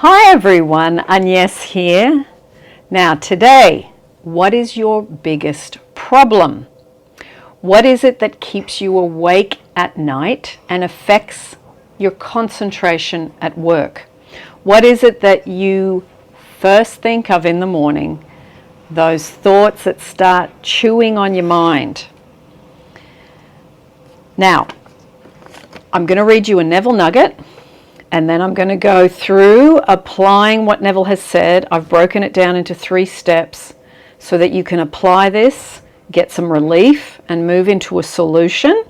Hi everyone, Agnes here. Now today, what is your biggest problem? What is it that keeps you awake at night and affects your concentration at work? What is it that you first think of in the morning? Those thoughts that start chewing on your mind. Now, I'm going to read you a Neville nugget. And then I'm going to go through applying what Neville has said. I've broken it down into 3 steps so that you can apply this, get some relief, and move into a solution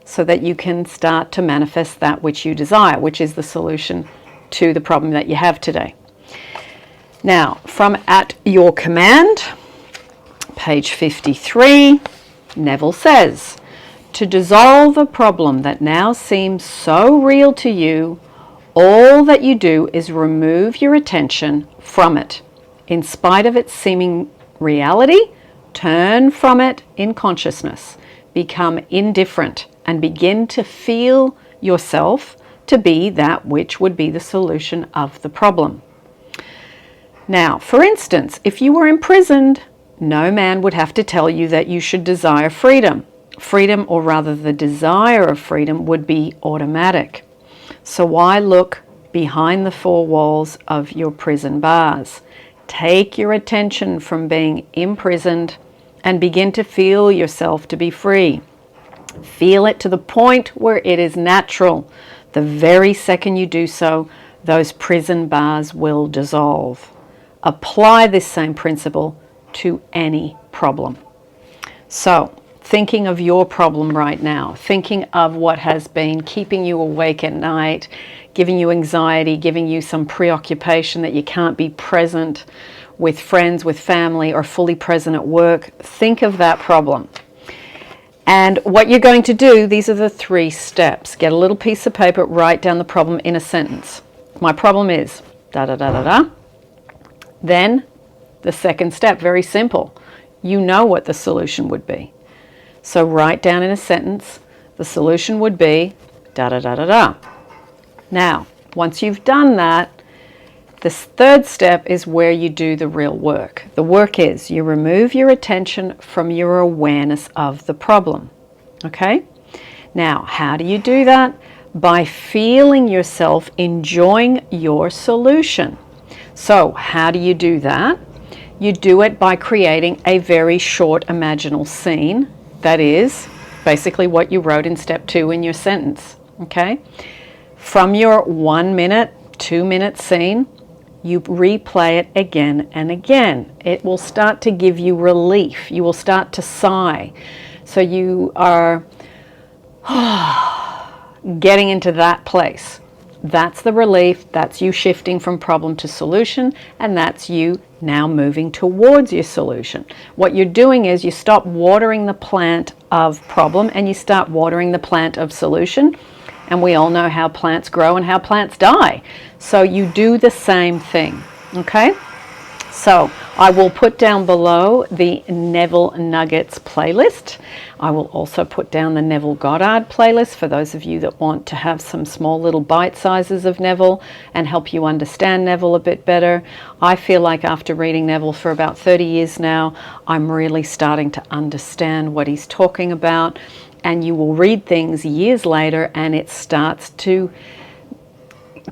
so that you can start to manifest that which you desire, which is the solution to the problem that you have today. Now, from At Your Command, page 53, Neville says, to dissolve a problem that now seems so real to you, all that you do is remove your attention from it. In spite of its seeming reality, turn from it in consciousness. Become indifferent and begin to feel yourself to be that which would be the solution of the problem. Now, for instance, if you were imprisoned, no man would have to tell you that you should desire freedom. Freedom, or rather the desire of freedom, would be automatic. So why look behind the 4 walls of your prison bars? Take your attention from being imprisoned and begin to feel yourself to be free. Feel it to the point where it is natural. The very second you do so, those prison bars will dissolve. Apply this same principle to any problem. So, thinking of your problem right now, thinking of what has been keeping you awake at night, giving you anxiety, giving you some preoccupation that you can't be present with friends, with family, or fully present at work, think of that problem. And what you're going to do, these are the 3 steps. Get a little piece of paper, write down the problem in a sentence. My problem is da da da da da. Then the second step, very simple. You know what the solution would be. So write down in a sentence, the solution would be da da da da da. Now, once you've done that, the 3rd step is where you do the real work. The work is you remove your attention from your awareness of the problem. Okay? Now, how do you do that? By feeling yourself enjoying your solution. So, how do you do that? You do it by creating a very short imaginal scene. That is basically what you wrote in step 2 in your sentence, okay? From your 1 minute, 2 minute scene, you replay it again and again. It will start to give you relief. You will start to sigh. So you are getting into that place. That's the relief, that's you shifting from problem to solution, and that's you now moving towards your solution. What you're doing is you stop watering the plant of problem and you start watering the plant of solution. And we all know how plants grow and how plants die. So you do the same thing, okay? So I will put down below the Neville Nuggets playlist. I will also put down the Neville Goddard playlist for those of you that want to have some small little bite sizes of Neville and help you understand Neville a bit better. I feel like after reading Neville for about 30 years now, I'm really starting to understand what he's talking about. And you will read things years later and it starts to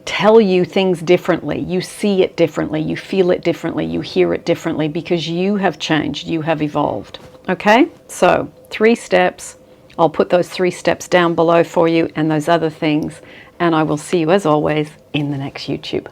tell you things differently. You see it differently, you feel it differently, you hear it differently because you have changed, you have evolved. Okay, so 3 steps. I'll put those 3 steps down below for you and those other things, and I will see you as always in the next YouTube.